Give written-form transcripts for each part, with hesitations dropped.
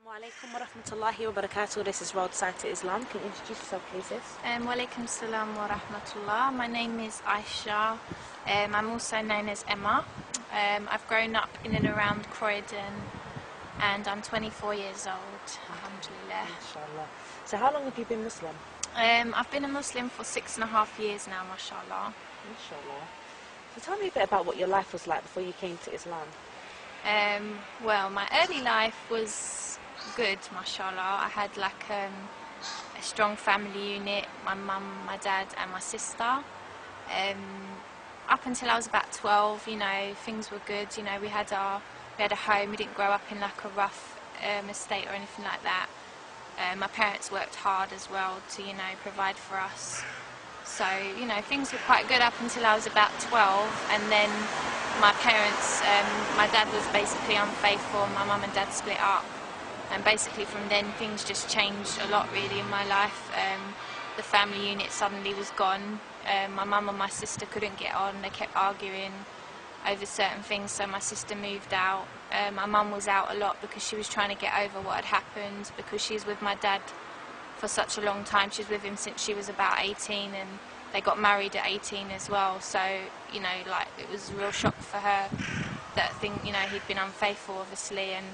Alaikum wa rahmatullahi wa barakatuh. This is Roadside to Islam. Can you introduce yourself, please, sis? Walaikum salam wa rahmatullah. My name is Aisha. I'm also known as Emma. I've grown up in and around Croydon and I'm 24 years old, alhamdulillah. Inshallah. So how long have you been Muslim? I've been a Muslim for 6.5 years now, mashallah. Inshallah. So tell me a bit about what your life was like before you came to Islam. Well, my early life was good, mashallah. I had like a strong family unit, my mum, my dad and my sister. Up until I was about 12, you know, things were good. You know, we had a home. We didn't grow up in like a rough estate or anything like that. My parents worked hard as well to, you know, provide for us. So, you know, things were quite good up until I was about 12, and then my parents, my dad was basically unfaithful, my mum and dad split up, and basically from then things just changed a lot really in my life. The family unit suddenly was gone. My mum and my sister couldn't get on, they kept arguing over certain things, so my sister moved out. My mum was out a lot because she was trying to get over what had happened, because she's with my dad for such a long time. She's with him since she was about 18, and they got married at 18 as well. So, you know, like, it was a real shock for her that you know, he'd been unfaithful, obviously, and,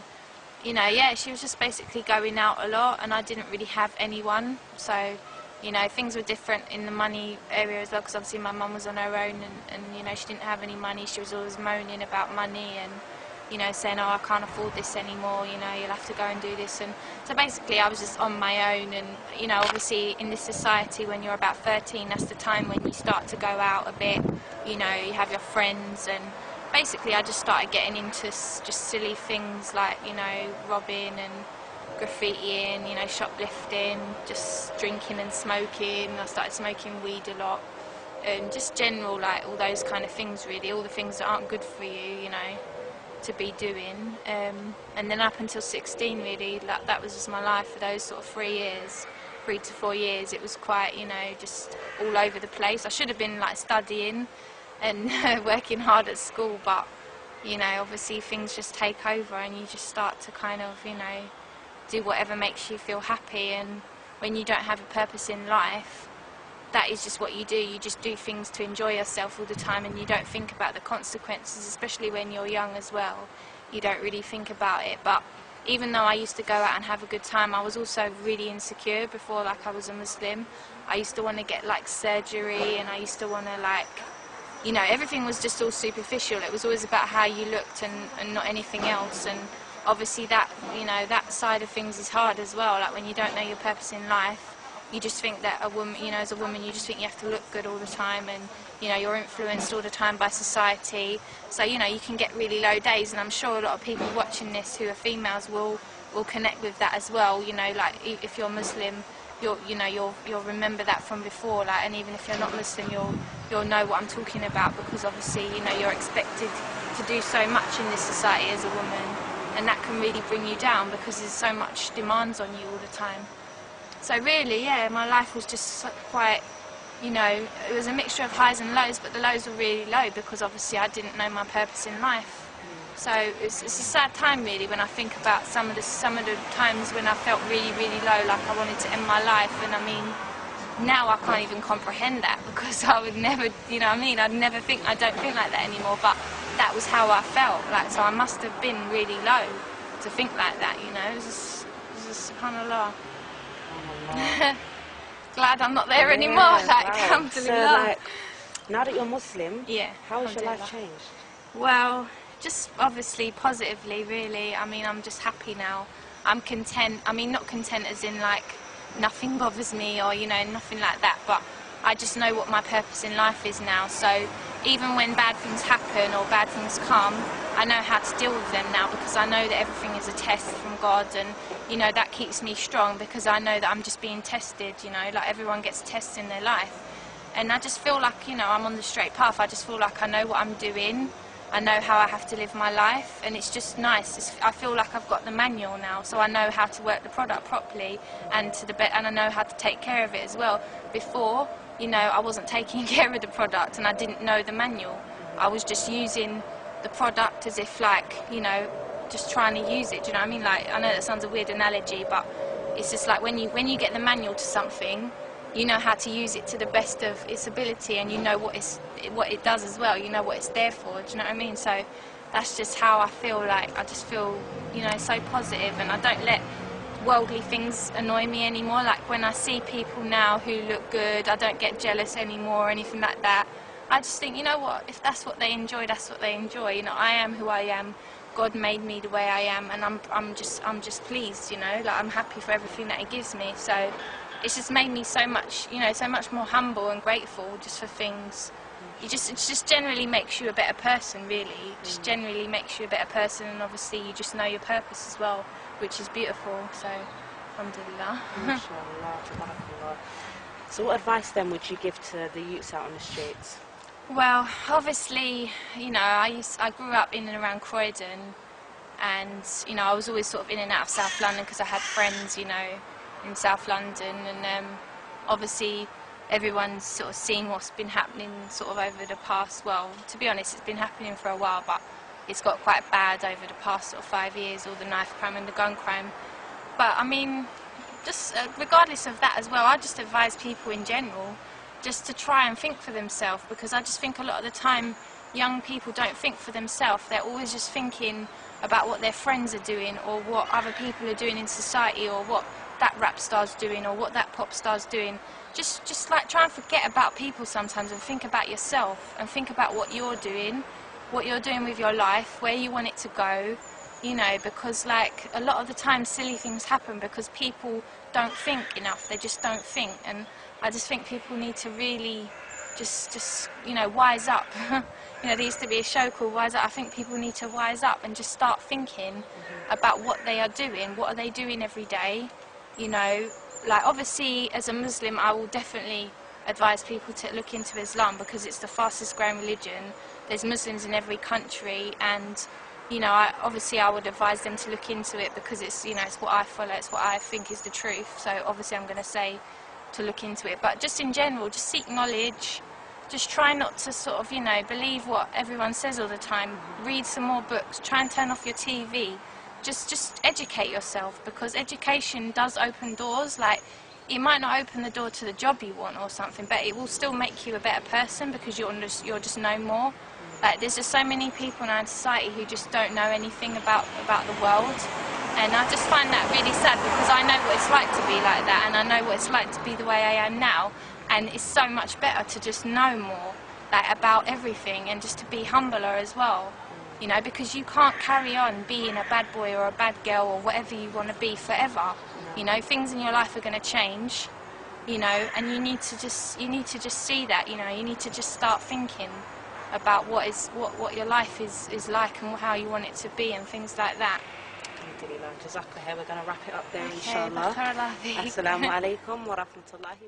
you know, yeah, she was just basically going out a lot, and I didn't really have anyone. So, you know, things were different in the money area as well, because obviously my mum was on her own, and, you know, she didn't have any money. She was always moaning about money and, you know, saying, oh, I can't afford this anymore, you know, you'll have to go and do this. And so basically I was just on my own, and, you know, obviously in this society when you're about 13, that's the time when you start to go out a bit, you know, you have your friends, and basically I just started getting into just silly things like, you know, robbing and graffitiing, you know, shoplifting, just drinking and smoking. I started smoking weed a lot, and just general, like, all those kind of things really, all the things that aren't good for you, you know, to be doing. And then up until 16 really, like, that was just my life for those sort of 3 to 4 years. It was quite, you know, just all over the place. I should have been like studying and working hard at school, but, you know, obviously things just take over and you just start to kind of, you know, do whatever makes you feel happy. And when you don't have a purpose in life, that is just what you do. You just do things to enjoy yourself all the time, and you don't think about the consequences, especially when you're young as well. You don't really think about it. But even though I used to go out and have a good time, I was also really insecure before, like, I was a Muslim. I used to want to get like surgery, and I used to want to, like, you know, everything was just all superficial. It was always about how you looked and not anything else. And obviously that, you know, that side of things is hard as well. Like, when you don't know your purpose in life, you just think that a woman, you know, as a woman, you just think you have to look good all the time, and, you know, you're influenced all the time by society. So, you know, you can get really low days, and I'm sure a lot of people watching this who are females will connect with that as well. You know, like, if you're Muslim, you'll remember that from before, like, and even if you're not Muslim, you'll know what I'm talking about, because obviously, you know, you're expected to do so much in this society as a woman, and that can really bring you down because there's so much demands on you all the time. So really, yeah, my life was just quite, you know, it was a mixture of highs and lows, but the lows were really low because obviously I didn't know my purpose in life. So it's a sad time really when I think about some of the times when I felt really, really low, like I wanted to end my life. And I mean, now I can't even comprehend that, because I would never, you know what I mean, I don't think like that anymore, but that was how I felt. Like, so I must have been really low to think like that, you know. It was just subhanallah. Glad I'm not there anymore, like, alhamdulillah. So, like, now that you're Muslim, yeah, how has your life changed? Well, just obviously positively, really. I mean, I'm just happy now. I'm content. I mean, not content as in, like, nothing bothers me or, you know, nothing like that, but I just know what my purpose in life is now. So even when bad things happen or bad things come, I know how to deal with them now, because I know that everything is a test from God, and, you know, that keeps me strong, because I know that I'm just being tested, you know, like everyone gets tests in their life. And I just feel like, you know, I'm on the straight path. I just feel like I know what I'm doing. I know how I have to live my life, and it's just nice. I feel like I've got the manual now, so I know how to work the product properly and and I know how to take care of it as well. Before, you know, I wasn't taking care of the product and I didn't know the manual. I was just using the product as if, like, you know, just trying to use it. Do you know what I mean? Like, I know that sounds a weird analogy, but it's just like when you get the manual to something, you know how to use it to the best of its ability, and you know what it does as well. You know what it's there for. Do you know what I mean? So that's just how I feel. Like, I just feel, you know, so positive, and I don't let worldly things annoy me anymore. Like, when I see people now who look good, I don't get jealous anymore or anything like that. I just think, you know what, if that's what they enjoy, that's what they enjoy. You know, I am who I am. God made me the way I am, and I'm just pleased. You know, like, I'm happy for everything that He gives me. So it's just made me so much, you know, so much more humble and grateful just for things. It just generally makes you a better person, really. It just generally makes you a better person, and obviously you just know your purpose as well, which is beautiful. So, alhamdulillah. Mashallah, tabarakallah. So what advice then would you give to the youths out on the streets? Well, obviously, you know, I grew up in and around Croydon, and, you know, I was always sort of in and out of South London because I had friends, you know, in South London, and obviously everyone's sort of seen what's been happening sort of over the past, well, to be honest, it's been happening for a while, but it's got quite bad over the past sort of 5 years, all the knife crime and the gun crime. But I mean, just regardless of that as well, I just advise people in general just to try and think for themselves, because I just think a lot of the time young people don't think for themselves. They're always just thinking about what their friends are doing, or what other people are doing in society, or what that rap star's doing, or what that pop star's doing. Just like, try and forget about people sometimes and think about yourself, and think about what you're doing with your life, where you want it to go, you know, because like a lot of the time silly things happen because people don't think enough. They just don't think, and I just think people need to really just you know, wise up. You know, there used to be a show called Wise Up. I think people need to wise up and just start thinking about what they are doing. What are they doing every day? You know, like, obviously as a Muslim I will definitely advise people to look into Islam because it's the fastest growing religion. There's Muslims in every country, and you know, obviously I would advise them to look into it because it's, you know, it's what I follow, it's what I think is the truth. So obviously I'm going to say to look into it, but just in general, just seek knowledge. Just try not to sort of, you know, believe what everyone says all the time. Read some more books. Try and turn off your TV. Just educate yourself, because education does open doors. Like, it might not open the door to the job you want or something, but it will still make you a better person because you'll just know more. Like, there's just so many people now in society who just don't know anything about the world, and I just find that really sad because I know what it's like to be like that, and I know what it's like to be the way I am now. And it's so much better to just know more, like, about everything, and just to be humbler as well, you know, because you can't carry on being a bad boy or a bad girl or whatever you want to be forever. You know, things in your life are going to change, you know, and you need to just see that, you know. You need to just start thinking about what your life is like and how you want it to be and things like that. Alhamdulillah. Jazakallah. We're going to wrap it up there, Okay, inshallah. barakallah feek. Assalamu alaikum wa rahmatullahi.